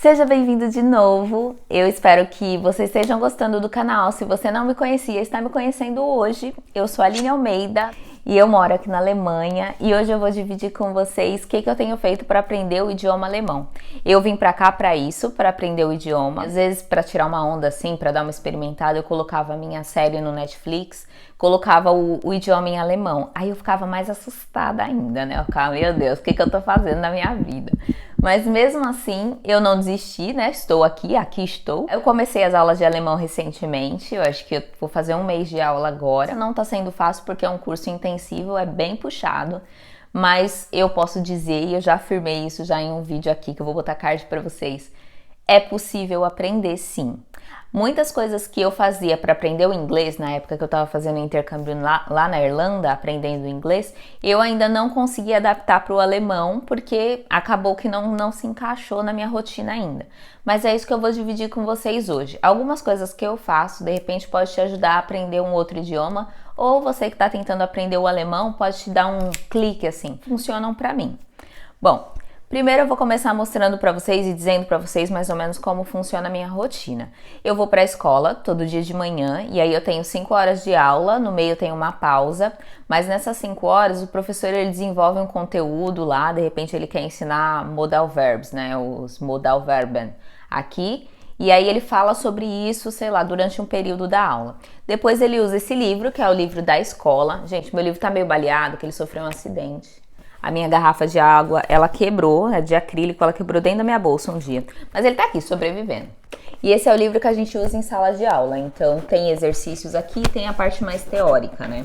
Seja bem-vindo de novo, eu espero que vocês estejam gostando do canal. Se você não me conhecia, está me conhecendo hoje. Eu sou a Aline Almeida e eu moro aqui na Alemanha e hoje eu vou dividir com vocês o que eu tenho feito para aprender o idioma alemão. Eu vim para cá para isso, para aprender o idioma. Às vezes para tirar uma onda assim, para dar uma experimentada, eu colocava a minha série no Netflix, colocava o idioma em alemão. Aí eu ficava mais assustada ainda, né? Eu ficava, meu Deus, o que eu tô fazendo na minha vida? Mas mesmo assim, eu não desisti, né? Estou aqui estou. Eu comecei as aulas de alemão recentemente, eu acho que eu vou fazer um mês de aula agora. Não tá sendo fácil porque é um curso intensivo, é bem puxado. Mas eu posso dizer, e eu já afirmei isso já em um vídeo aqui, que eu vou botar card pra vocês, é possível aprender sim. Muitas coisas que eu fazia para aprender o inglês, na época que eu estava fazendo intercâmbio lá na Irlanda, aprendendo inglês, eu ainda não consegui adaptar para o alemão, porque acabou que não se encaixou na minha rotina ainda. Mas é isso que eu vou dividir com vocês hoje. Algumas coisas que eu faço, de repente, pode te ajudar a aprender um outro idioma, ou você que está tentando aprender o alemão, pode te dar um clique assim. Funcionam para mim. Bom, primeiro eu vou começar mostrando para vocês e dizendo para vocês mais ou menos como funciona a minha rotina. Eu vou para a escola todo dia de manhã e aí eu tenho 5 horas de aula, no meio eu tenho uma pausa, mas nessas 5 horas o professor ele desenvolve um conteúdo lá, de repente ele quer ensinar modal verbs, né, os modal verben aqui, e aí ele fala sobre isso, sei lá, durante um período da aula. Depois ele usa esse livro, que é o livro da escola. Gente, meu livro tá meio baleado, que ele sofreu um acidente. A minha garrafa de água, ela quebrou, é de acrílico, ela quebrou dentro da minha bolsa um dia. Mas ele tá aqui, sobrevivendo. E esse é o livro que a gente usa em sala de aula. Então tem exercícios aqui e tem a parte mais teórica, né?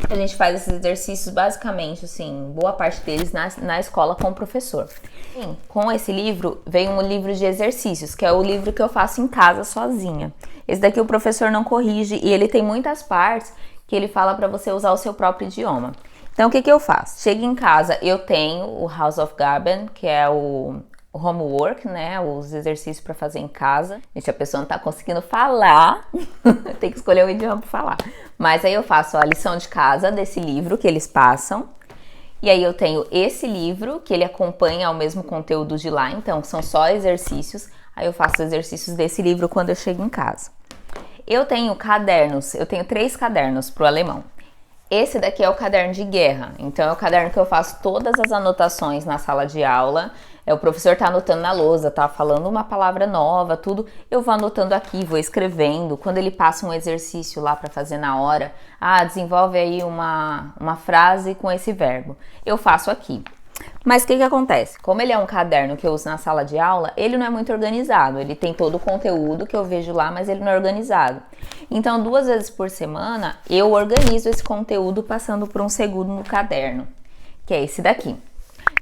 A gente faz esses exercícios basicamente, assim, boa parte deles na escola com o professor. Sim, com esse livro vem um livro de exercícios, que é o livro que eu faço em casa sozinha. Esse daqui o professor não corrige e ele tem muitas partes que ele fala para você usar o seu próprio idioma. Então, o que eu faço? Chego em casa, eu tenho o Hausaufgaben, que é o homework, né? Os exercícios para fazer em casa. Gente, a pessoa não tá conseguindo falar, tem que escolher o idioma para falar. Mas aí eu faço a lição de casa desse livro que eles passam. E aí eu tenho esse livro, que ele acompanha o mesmo conteúdo de lá, então são só exercícios. Aí eu faço exercícios desse livro quando eu chego em casa. Eu tenho cadernos, eu tenho 3 cadernos pro alemão. Esse daqui é o caderno de guerra, então é o caderno que eu faço todas as anotações na sala de aula. O professor tá anotando na lousa, tá falando uma palavra nova, tudo. Eu vou anotando aqui, vou escrevendo. Quando ele passa um exercício lá para fazer na hora, desenvolve aí uma frase com esse verbo. Eu faço aqui. Mas o que acontece? Como ele é um caderno que eu uso na sala de aula, ele não é muito organizado. Ele tem todo o conteúdo que eu vejo lá, mas ele não é organizado. Então, 2 vezes por semana, eu organizo esse conteúdo passando por um segundo no caderno, que é esse daqui.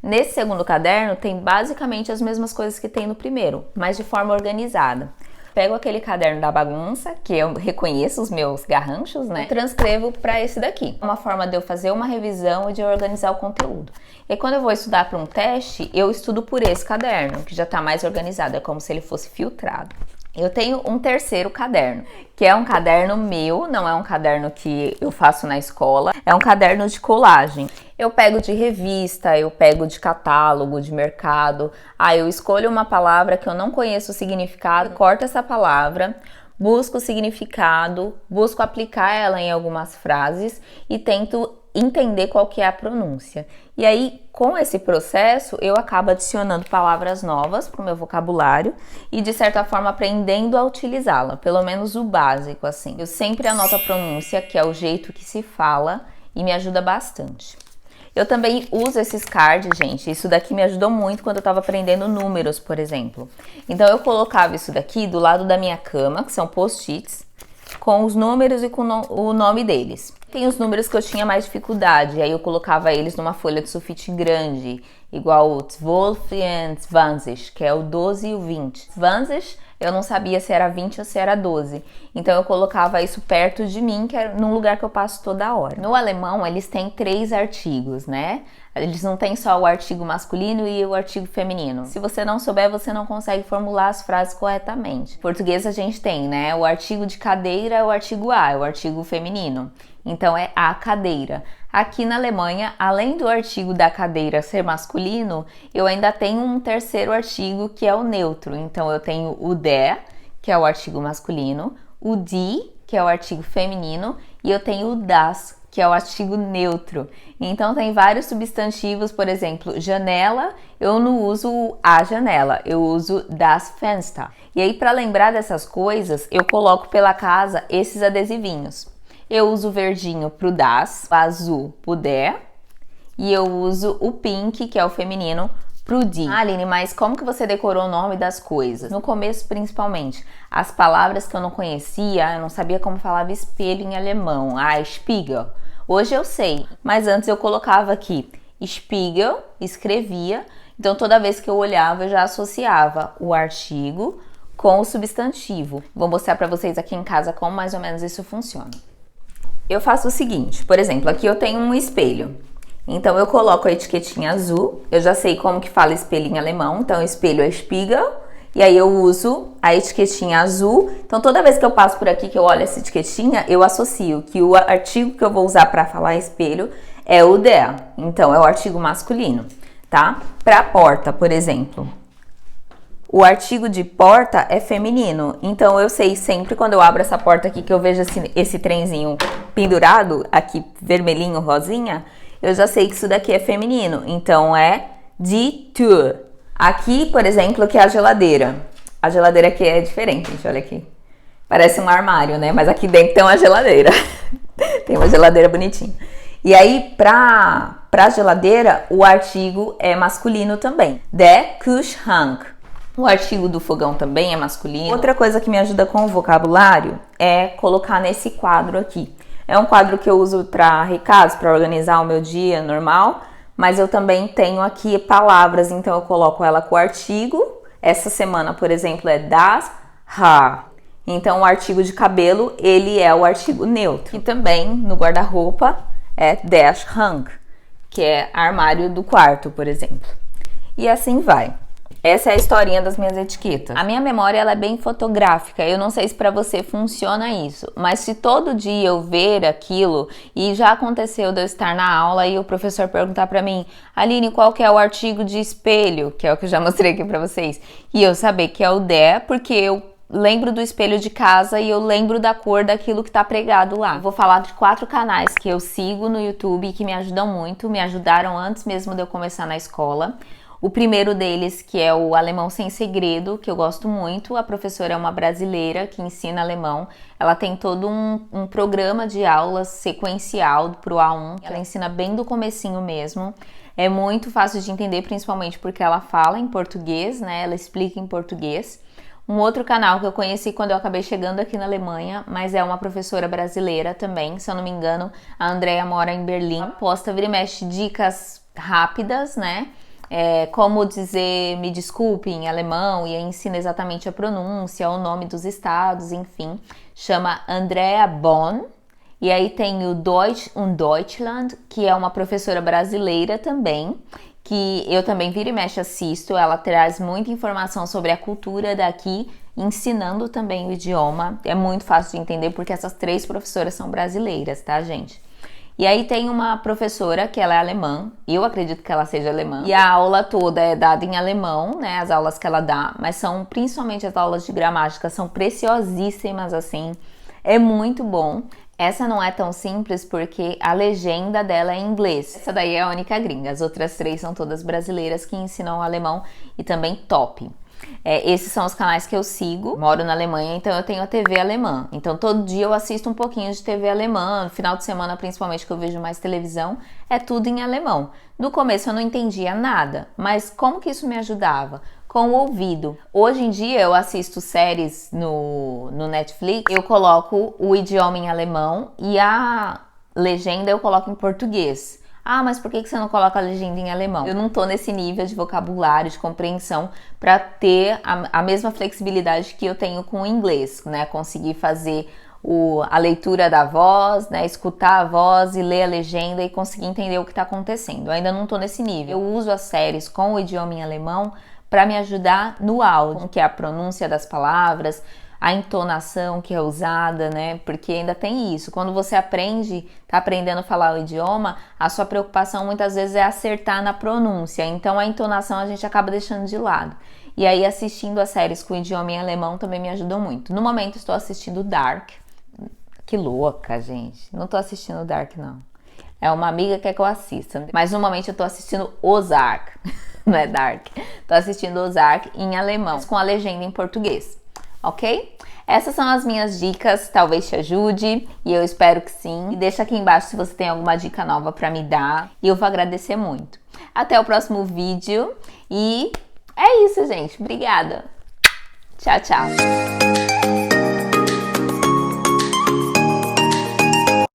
Nesse segundo caderno, tem basicamente as mesmas coisas que tem no primeiro, mas de forma organizada. Pego aquele caderno da bagunça, que eu reconheço os meus garranchos, né? E transcrevo para esse daqui. Uma forma de eu fazer uma revisão e de eu organizar o conteúdo. E quando eu vou estudar para um teste, eu estudo por esse caderno, que já está mais organizado, é como se ele fosse filtrado. Eu tenho um terceiro caderno, que é um caderno meu, não é um caderno que eu faço na escola, é um caderno de colagem. Eu pego de revista, eu pego de catálogo, de mercado. Eu escolho uma palavra que eu não conheço o significado, corto essa palavra, busco o significado, busco aplicar ela em algumas frases e tento entender qual que é a pronúncia. E aí, com esse processo, eu acabo adicionando palavras novas para o meu vocabulário e, de certa forma, aprendendo a utilizá-la, pelo menos o básico, assim. Eu sempre anoto a pronúncia, que é o jeito que se fala, e me ajuda bastante. Eu também uso esses cards, gente. Isso daqui me ajudou muito quando eu estava aprendendo números, por exemplo. Então, eu colocava isso daqui do lado da minha cama, que são post-its, com os números e com o nome deles. Tem os números que eu tinha mais dificuldade, aí eu colocava eles numa folha de sulfite grande, igual o 12 e 20, que é o 12 e o 20. 20, eu não sabia se era 20 ou se era 12, então eu colocava isso perto de mim, que é num lugar que eu passo toda hora. No alemão, eles têm 3 artigos, né? Eles não têm só o artigo masculino e o artigo feminino. Se você não souber, você não consegue formular as frases corretamente. Em português a gente tem, né? O artigo de cadeira é o artigo A, é o artigo feminino. Então é a cadeira. Aqui na Alemanha, além do artigo da cadeira ser masculino, eu ainda tenho um terceiro artigo que é o neutro. Então eu tenho o der, que é o artigo masculino, o die, que é o artigo feminino, e eu tenho o das, que é o artigo neutro. Então tem vários substantivos, por exemplo, janela, eu não uso a janela, eu uso das Fenster. E aí, para lembrar dessas coisas, eu coloco pela casa esses adesivinhos. Eu uso o verdinho pro das, o azul pro der, e eu uso o pink, que é o feminino, pro die. Ah, Aline, mas como que você decorou o nome das coisas? No começo, principalmente, as palavras que eu não conhecia, eu não sabia como falava espelho em alemão. Ah, Spiegel. Hoje eu sei, mas antes eu colocava aqui Spiegel, escrevia, então toda vez que eu olhava eu já associava o artigo com o substantivo. Vou mostrar para vocês aqui em casa como mais ou menos isso funciona. Eu faço o seguinte, por exemplo, aqui eu tenho um espelho, então eu coloco a etiquetinha azul, eu já sei como que fala espelho em alemão, então espelho é Spiegel. E aí eu uso a etiquetinha azul. Então toda vez que eu passo por aqui, que eu olho essa etiquetinha, eu associo que o artigo que eu vou usar para falar espelho é o der. Então é o artigo masculino, tá? Para porta, por exemplo, o artigo de porta é feminino. Então eu sei sempre quando eu abro essa porta aqui, que eu vejo esse trenzinho pendurado, aqui vermelhinho, rosinha, eu já sei que isso daqui é feminino. Então é die Tür. Aqui, por exemplo, que é a geladeira. A geladeira aqui é diferente, gente, olha aqui. Parece um armário, né? Mas aqui dentro tem uma geladeira. Tem uma geladeira bonitinha. E aí, pra geladeira, o artigo é masculino também. Der Kühlschrank. O artigo do fogão também é masculino. Outra coisa que me ajuda com o vocabulário é colocar nesse quadro aqui. É um quadro que eu uso para recados, para organizar o meu dia normal. Mas eu também tenho aqui palavras, então eu coloco ela com o artigo. Essa semana, por exemplo, é das Haar. Então o artigo de cabelo, ele é o artigo neutro. E também no guarda-roupa é der Schrank, que é armário do quarto, por exemplo. E assim vai. Essa é a historinha das minhas etiquetas. A minha memória ela é bem fotográfica. Eu não sei se para você funciona isso, mas se todo dia eu ver aquilo, e já aconteceu de eu estar na aula e o professor perguntar para mim, Aline, qual que é o artigo de espelho, que é o que eu já mostrei aqui para vocês, e eu saber que é o der, porque eu lembro do espelho de casa e eu lembro da cor daquilo que tá pregado lá. Eu vou falar de 4 canais que eu sigo no YouTube e que me ajudam muito, me ajudaram antes mesmo de eu começar na escola. O primeiro deles, que é o Alemão Sem Segredo, que eu gosto muito. A professora é uma brasileira que ensina alemão. Ela tem todo um programa de aulas sequencial pro A1. Ela ensina bem do comecinho mesmo. É muito fácil de entender, principalmente porque ela fala em português, né? Ela explica em português. Um outro canal que eu conheci quando eu acabei chegando aqui na Alemanha, mas é uma professora brasileira também, se eu não me engano, a Andrea mora em Berlim. Posta vira e mexe dicas rápidas, né? Como dizer me desculpe em alemão, e aí ensina exatamente a pronúncia, o nome dos estados, enfim. Chama Andrea Bonn. E aí tem o Deutsch und Deutschland, que é uma professora brasileira também, que eu também vira e mexe assisto. Ela traz muita informação sobre a cultura daqui, ensinando também o idioma. É muito fácil de entender porque essas 3 professoras são brasileiras, tá, gente? E aí tem uma professora que ela é alemã, eu acredito que ela seja alemã, e a aula toda é dada em alemão, né, as aulas que ela dá, mas são principalmente as aulas de gramática, são preciosíssimas assim, é muito bom. Essa não é tão simples porque a legenda dela é em inglês, essa daí é a única gringa, as outras 3 são todas brasileiras que ensinam alemão e também top. Esses são os canais que eu sigo. Moro na Alemanha, então eu tenho a TV alemã. Então todo dia eu assisto um pouquinho de TV alemã. No final de semana, principalmente, que eu vejo mais televisão, é tudo em alemão. No começo eu não entendia nada, mas como que isso me ajudava? Com o ouvido. Hoje em dia eu assisto séries no Netflix, eu coloco o idioma em alemão e a legenda eu coloco em português. Ah, mas por que você não coloca a legenda em alemão? Eu não tô nesse nível de vocabulário, de compreensão para ter a mesma flexibilidade que eu tenho com o inglês, né? Conseguir fazer a leitura da voz, né? Escutar a voz e ler a legenda e conseguir entender o que tá acontecendo. Eu ainda não tô nesse nível. Eu uso as séries com o idioma em alemão para me ajudar no áudio, que é a pronúncia das palavras, a entonação que é usada, né? Porque ainda tem isso. Quando você tá aprendendo a falar o idioma, a sua preocupação muitas vezes é acertar na pronúncia. Então a entonação a gente acaba deixando de lado. E aí assistindo as séries com idioma em alemão também me ajudou muito. No momento estou assistindo Dark. Que louca, gente. Não tô assistindo Dark, não. É uma amiga que quer que eu assista. Mas no momento eu tô assistindo Ozark. Não é Dark. Tô assistindo Ozark em alemão, com a legenda em português. Ok? Essas são as minhas dicas, talvez te ajude, e eu espero que sim. E deixa aqui embaixo se você tem alguma dica nova pra me dar, e eu vou agradecer muito. Até o próximo vídeo, e é isso, gente. Obrigada. Tchau, tchau.